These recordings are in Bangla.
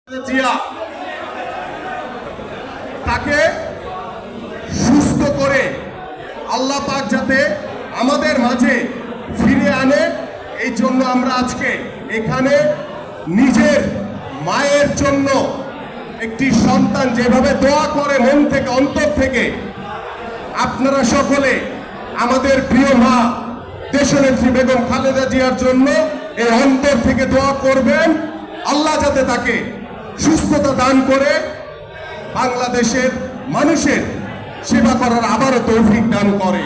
জিয়া তাকে সুস্থ করে আল্লাহ পাক যাতে আমাদের মাঝে ফিরে আনে, এই জন্য আমরা আজকে এখানে নিজের মায়ের জন্য একটি সন্তান যেভাবে দোয়া করে মন থেকে অন্তর থেকে, আপনারা সকলে আমাদের প্রিয় মা দেশনেত্রী বেগম খালেদা জিয়ার জন্য এই অন্তর থেকে দোয়া করবেন। আল্লাহ যাতে তাকে সুস্থতা দান করে বাংলাদেশের মানুষের সেবা করার আবারও তৌফিক দান করে।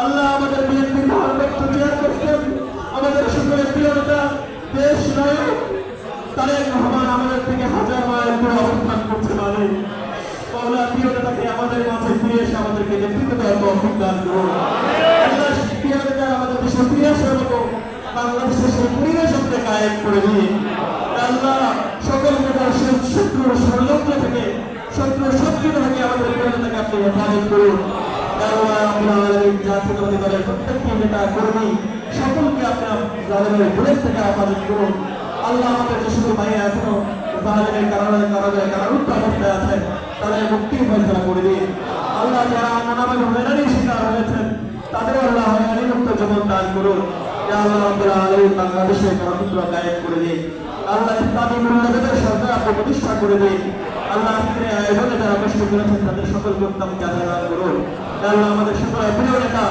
আল্লাহ আমাদের বিএনপির ভারপ্রাপ্ত চেয়ারপারসন, আমাদের সকলের প্রিয় নেতা দেশ নায়ক তারেক রহমান আমাদের থেকে হাজার মাইল দূরে অবস্থান করছে। মানে আল্লাহ প্রিয় নেতাকে আমাদের মাঝে ফিরে এসে আমাদেরকে নেতৃত্ব দেওয়ার তৌফিক দান করুন। আল্লাহ প্রিয় নেতা আমাদের দেশে ফিরে আসার মতো বাংলাদেশের সেই পরিবেশ আপনি কায়েম করে দিয়ে আল্লাহ সকল নেতার শত্রুর ষড়যন্ত্র থেকে শত্রুর শত্রুতা থেকে আমাদের প্রিয় নেতাকে আপনি হেফাজত করুন। জাতীয়তাবাদী দলের প্রত্যেকটি নেতা কর্মী সকলকে আপনার জালেমের ভুলের থেকে হেফাজত করুন। আল্লাহ আমাদের যে সকল ভাই এখনো জালেমের কারারুদ্ধ অবস্থায় আছেন তাদের মুক্তির ফয়সালা করে দিন। আল্লাহ যারা নানাভাবে হয়রানির শিকার হয়েছেন তাদের আল্লাহ হয়রানি মুক্ত জীবন দান করুন। আল্লাহ রাব্বুল আলামিন বাংলাদেশের গণতন্ত্র কায়েম করে দিন। আল্লাহ ইসলামী মূল্যবোধের সরকার আপনি প্রতিষ্ঠা করে দিন। আল্লাহ আজকের আয়োজনে যারা কষ্ট করেছেন তাদের সকলকে উত্তম জাযা দান করুন। আল্লাহ আমাদের সকলের প্রিয় নেতা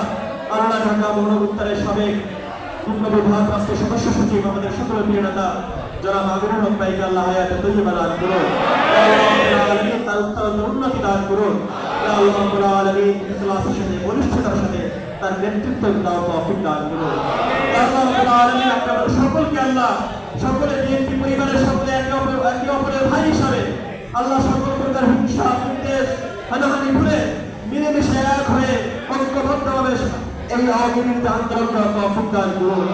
আল্লাহ ঢাকা মহানগরের সাবেক যুগ্ম বিভাগপ্রাপ্ত সদস্য সচিব আমাদের সকলের প্রিয় নেতা যারা মাগুরুল হক ভাইকে আল্লাহ হায়াতে তৈয়বা দান করুন। তার উত্তরোত্তর উন্নতি দান করুন। আল্লাহ রাব্বুল আলামিন ইখলাসের সাথে বলিষ্ঠতার সাথে তার নেতৃত্ব দাও তৌফিক দান করুন। আল্লাহ রাব্বুল আলামিন আপনাদের সকলকে আল্লাহ সকলে বিএনপি পরিবারের সকলে একে অপরের ভাই হিসাবে আল্লাহ সকল প্রকার হিংসা বিদ্বেষ হানাহানি ভুলে মিলেমিশে এক হয়ে ঐক্যবদ্ধভাবে এই অবিরুদ্ধে আন্দোলন করার তৌফিক দান করুন।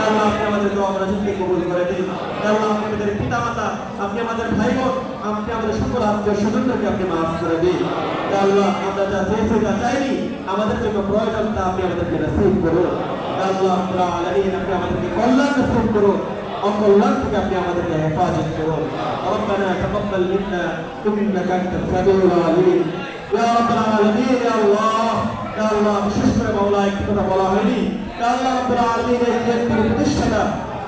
আল্লাহ আপনি আমাদের দোয়া মনোযোগকে কবুল করে দিন। আল্লাহ আমাদের পিতা মাতা, আপনি আমাদের ভাই বোন, আপনি আমাদের সকল আত্মীয় স্বজনদেরকে আপনি মাফ করে দিন। আল্লাহ আমরা যা চেয়েছি যা চাইনি আমাদের জন্য প্রয়োজন তা আপনি আমাদেরকে নসিব করুন। আল্লাহ রাব্বুল আলামিন আপনি আমাদেরকে কল্যাণ নসিব করুন, অকল্যাণ থেকে আপনি আমাদেরকে হেফাজত করুন। রব্বানা তাকাব্বাল মিন্না ইন্নাকা আনতাস সামিউল আলিম। ইয়া রাব্বাল আলামিন, ইয়া আল্লাহ, ইয়া আল্লাহ, বিশেষ করে মাওলা একটি কথা বলা হয়নি। ইয়া আল্লাহ রাব্বুল আলামিন এই বিএনপির প্রতিষ্ঠাতা,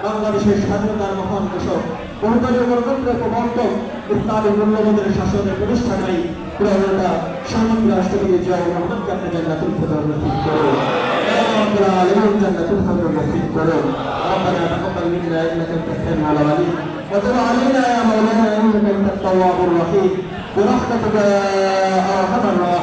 বাংলাদেশের স্বাধীনতার মহান ঘোষক, বহুদলীয় গণতন্ত্রের প্রবর্তক, ইসলামী মূল্যবোধের শাসনের প্রতিষ্ঠাকারী প্রিয় নেতা শহীদ রাষ্ট্রপতি জিয়াউর রহমানকে আপনি জান্নাতুল ফেরদৌস নসিব করুন। ইয়া রাব্বুল আলামিন জান্নাতুল ফেরদৌস নসিব করুন। ربنا تقبل منا انك انت السميع العليم وتب علينا يا مولانا انك انت التواب الرحيم برحمتك يا ارحم الراحمين.